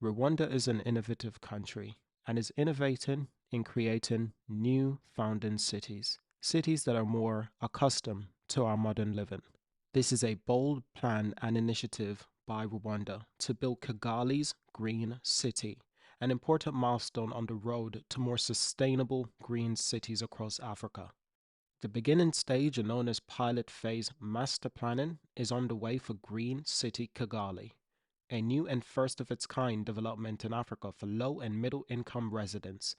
Rwanda is an innovative country and is innovating in creating new founding cities, cities that are more accustomed to our modern living. This is a bold plan and initiative by Rwanda to build Kigali's Green City, an important milestone on the road to more sustainable green cities across Africa. The beginning stage, known as pilot phase master planning, is on the way for Green City Kigali, a new and first of its kind development in Africa for low and middle income residents.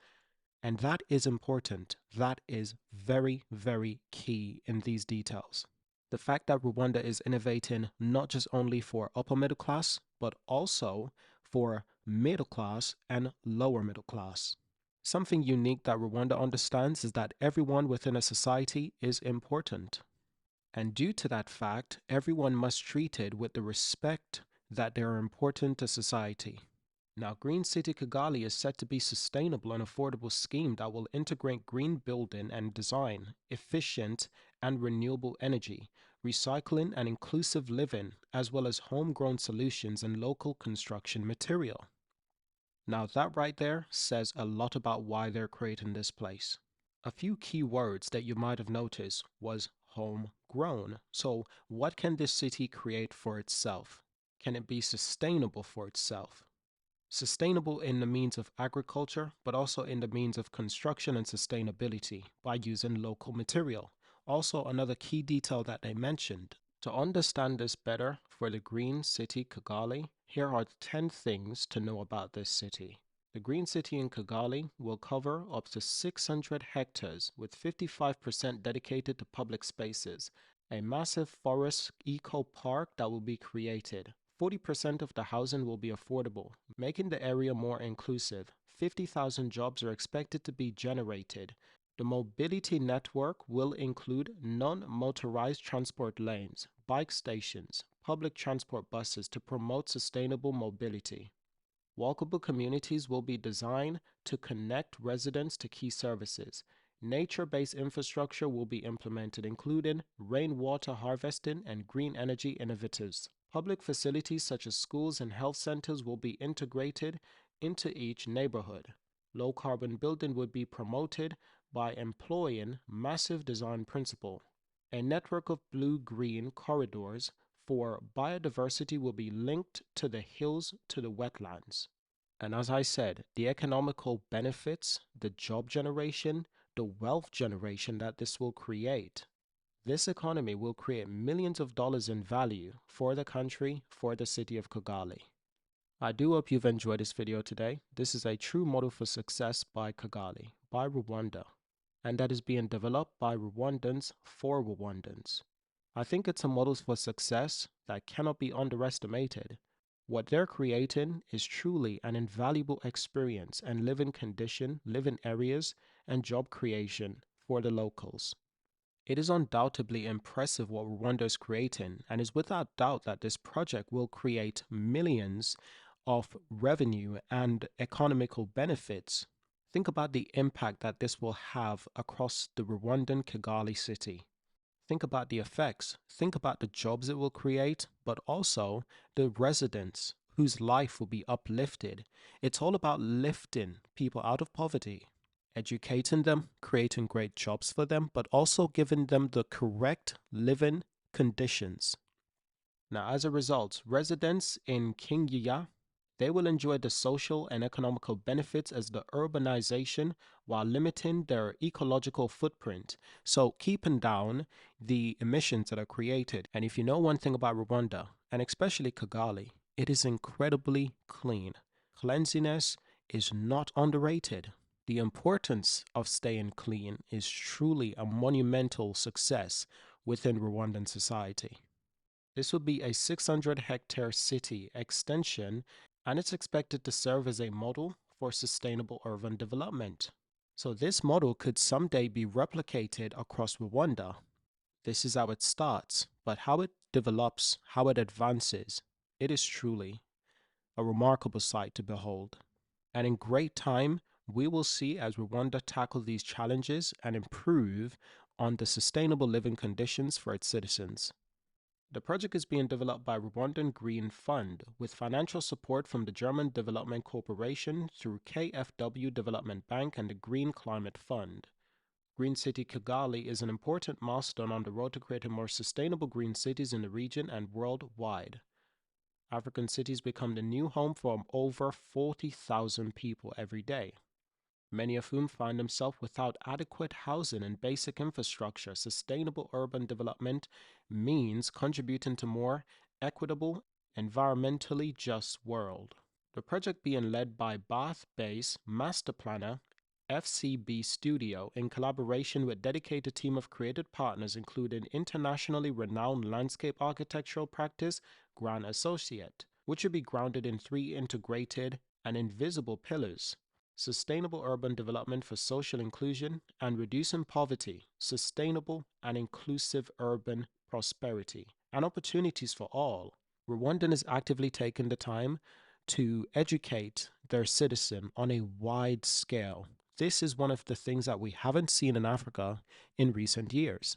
And that is important. That is very, very key in these details. The fact that Rwanda is innovating not just only for upper middle class, but also for middle class and lower middle class. Something unique that Rwanda understands is that everyone within a society is important. And due to that fact, everyone must be treated with the respect that they are important to society. Now, Green City Kigali is set to be a sustainable and affordable scheme that will integrate green building and design, efficient and renewable energy, recycling and inclusive living, as well as homegrown solutions and local construction material. Now that right there says a lot about why they're creating this place. A few key words that you might have noticed was homegrown. So what can this city create for itself? Can it be sustainable for itself? Sustainable in the means of agriculture, but also in the means of construction and sustainability by using local material. Also, another key detail that they mentioned. To understand this better for the Green City Kigali, here are 10 things to know about this city. The Green City in Kigali will cover up to 600 hectares with 55% dedicated to public spaces, a massive forest eco park that will be created. 40% of the housing will be affordable, making the area more inclusive. 50,000 jobs are expected to be generated. The mobility network will include non-motorized transport lanes, bike stations, public transport buses to promote sustainable mobility. Walkable communities will be designed to connect residents to key services. Nature-based infrastructure will be implemented, including rainwater harvesting and green energy initiatives. Public facilities such as schools and health centers will be integrated into each neighborhood. Low-carbon building would be promoted by employing massive design principle. A network of blue-green corridors for biodiversity will be linked to the hills to the wetlands. And as I said, the economical benefits, the job generation, the wealth generation that this will create. This economy will create millions of dollars in value for the country, for the city of Kigali. I do hope you've enjoyed this video today. This is a true model for success by Kigali, by Rwanda, and that is being developed by Rwandans for Rwandans. I think it's a model for success that cannot be underestimated. What they're creating is truly an invaluable experience and living condition, living areas, and job creation for the locals. It is undoubtedly impressive what Rwanda is creating, and is without doubt that this project will create millions of revenue and economical benefits. Think about the impact that this will have across the Rwandan Kigali city. Think about the effects. Think about the jobs it will create, but also the residents whose life will be uplifted. It's all about lifting people out of poverty, educating them, creating great jobs for them, but also giving them the correct living conditions. Now, as a result, residents in Kingiya, they will enjoy the social and economical benefits as the urbanization while limiting their ecological footprint. So keeping down the emissions that are created. And if you know one thing about Rwanda, and especially Kigali, it is incredibly clean. Cleanliness is not underrated. The importance of staying clean is truly a monumental success within Rwandan society. This will be a 600-hectare city extension, and it's expected to serve as a model for sustainable urban development. So this model could someday be replicated across Rwanda. This is how it starts, but how it develops, how it advances, it is truly a remarkable sight to behold. And in great time, we will see as Rwanda tackle these challenges and improve on the sustainable living conditions for its citizens. The project is being developed by Rwandan Green Fund with financial support from the German Development Corporation through KfW Development Bank and the Green Climate Fund. Green City Kigali is an important milestone on the road to creating more sustainable green cities in the region and worldwide. African cities become the new home for over 40,000 people every day, many of whom find themselves without adequate housing and basic infrastructure. Sustainable urban development means contributing to more equitable, environmentally just world. The project being led by Bath-based Masterplanner FCB Studio in collaboration with a dedicated team of creative partners including internationally renowned landscape architectural practice Grand Associate, which will be grounded in 3 integrated and invisible pillars: sustainable urban development for social inclusion and reducing poverty, sustainable and inclusive urban prosperity, and opportunities for all. Rwandan is actively taking the time to educate their citizen on a wide scale. This is one of the things that we haven't seen in Africa in recent years.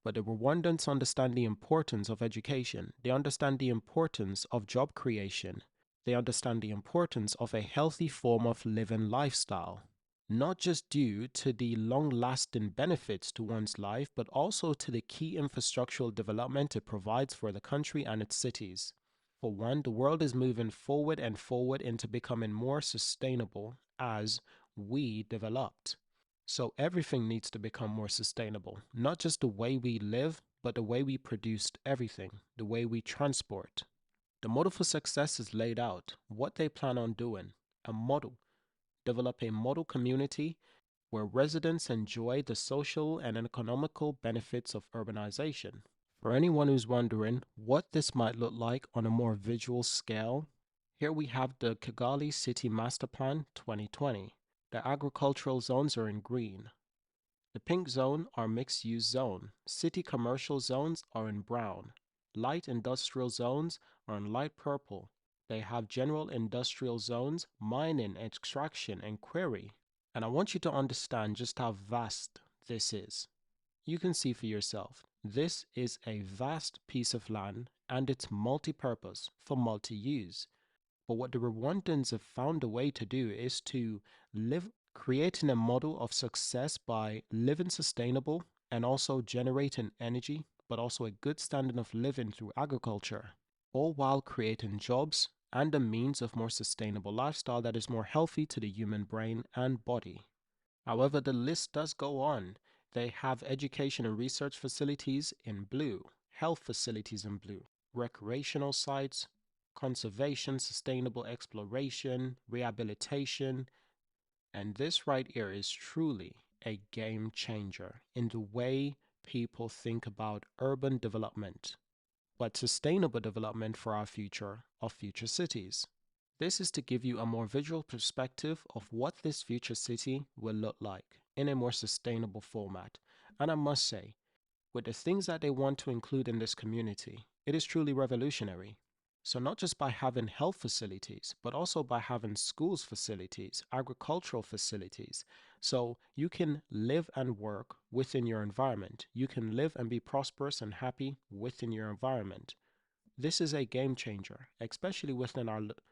But the Rwandans understand the importance of education. They understand the importance of job creation. They understand the importance of a healthy form of living lifestyle, not just due to the long-lasting benefits to one's life, but also to the key infrastructural development it provides for the country and its cities. For one, the world is moving forward and forward into becoming more sustainable as we developed. So everything needs to become more sustainable, not just the way we live, but the way we produced everything, the way we transport. The model for success is laid out, what they plan on doing, a model. Develop a model community where residents enjoy the social and economical benefits of urbanization. For anyone who's wondering what this might look like on a more visual scale, here we have the Kigali City Masterplan 2020. The agricultural zones are in green. The pink zone are mixed-use zone. City commercial zones are in brown. Light industrial zones are in light purple. They have general industrial zones, mining, extraction, and quarry. And I want you to understand just how vast this is. You can see for yourself. This is a vast piece of land and it's multi-purpose for multi-use. But what the Rwandans have found a way to do is to live, creating a model of success by living sustainable and also generating energy, but also a good standard of living through agriculture, all while creating jobs and a means of more sustainable lifestyle that is more healthy to the human brain and body. However, the list does go on. They have education and research facilities in blue, health facilities in blue, recreational sites, conservation, sustainable exploration, rehabilitation, and this right here is truly a game changer in the way people think about urban development, but sustainable development for our future of future cities. This is to give you a more visual perspective of what this future city will look like in a more sustainable format. And I must say, with the things that they want to include in this community, it is truly revolutionary. So not just by having health facilities, but also by having schools facilities, agricultural facilities. So you can live and work within your environment. You can live and be prosperous and happy within your environment. This is a game changer, especially within Africa.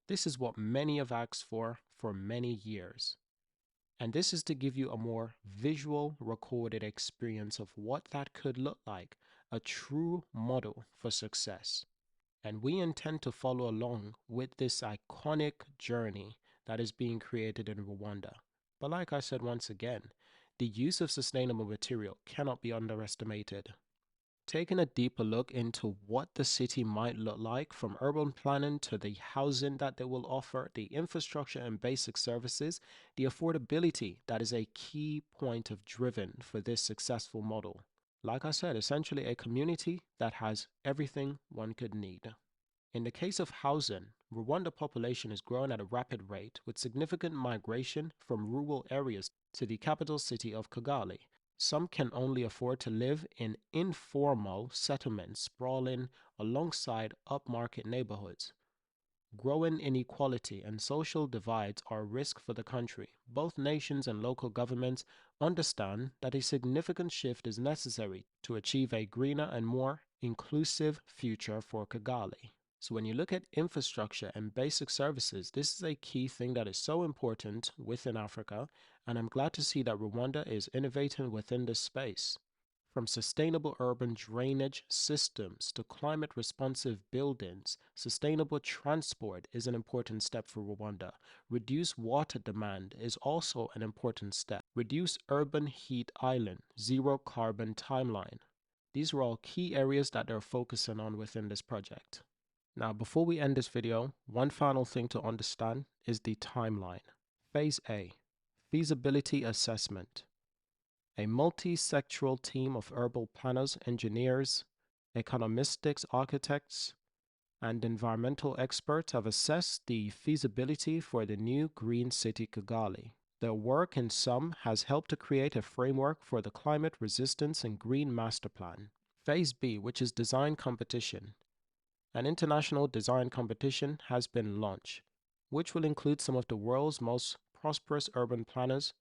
This is what many have asked for many years. And this is to give you a more visual, recorded experience of what that could look like, a true model for success. And we intend to follow along with this iconic journey that is being created in Rwanda. But like I said once again, the use of sustainable material cannot be underestimated. Taking a deeper look into what the city might look like, from urban planning to the housing that they will offer, the infrastructure and basic services, the affordability that is a key point of driven for this successful model. Like I said, essentially a community that has everything one could need. In the case of housing, Rwanda population is growing at a rapid rate with significant migration from rural areas to the capital city of Kigali. Some can only afford to live in informal settlements sprawling alongside upmarket neighborhoods. Growing inequality and social divides are a risk for the country. Both nations and local governments understand that a significant shift is necessary to achieve a greener and more inclusive future for Kigali. So when you look at infrastructure and basic services, this is a key thing that is so important within Africa, and I'm glad to see that Rwanda is innovating within this space. From sustainable urban drainage systems to climate responsive buildings, sustainable transport is an important step for Rwanda. Reduce water demand is also an important step. Reduce urban heat island, zero carbon timeline. These are all key areas that they're focusing on within this project. Now, before we end this video, one final thing to understand is the timeline. Phase A, feasibility assessment. A multi-sectoral team of urban planners, engineers, economists, architects, and environmental experts have assessed the feasibility for the new Green City Kigali. Their work in sum has helped to create a framework for the climate resistance and green Masterplan. Phase B, which is design competition. An international design competition has been launched, which will include some of the world's most prosperous urban planners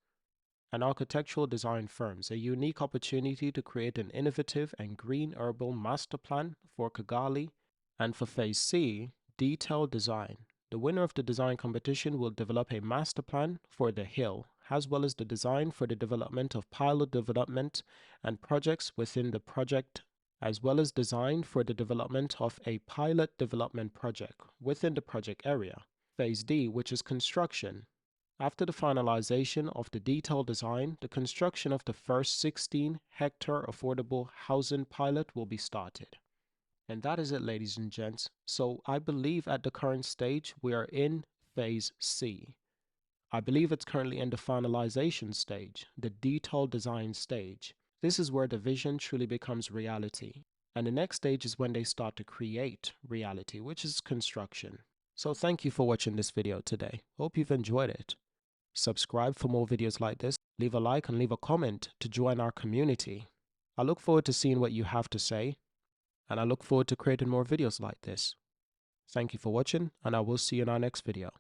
and architectural design firms, a unique opportunity to create an innovative and green urban master plan for Kigali. And for Phase C, detailed design. The winner of the design competition will develop a master plan for the hill, as well as the design for the development of pilot development and projects within the project, as well as design for the development of a pilot development project within the project area. Phase D, which is construction. After the finalization of the detailed design, the construction of the first 16-hectare affordable housing pilot will be started. And that is it, ladies and gents. So I believe at the current stage, we are in Phase C. I believe it's currently in the finalization stage, the detailed design stage. This is where the vision truly becomes reality. And the next stage is when they start to create reality, which is construction. So thank you for watching this video today. Hope you've enjoyed it. Subscribe for more videos like this, leave a like and leave a comment to join our community. I look forward to seeing what you have to say, and I look forward to creating more videos like this. Thank you for watching, and I will see you in our next video.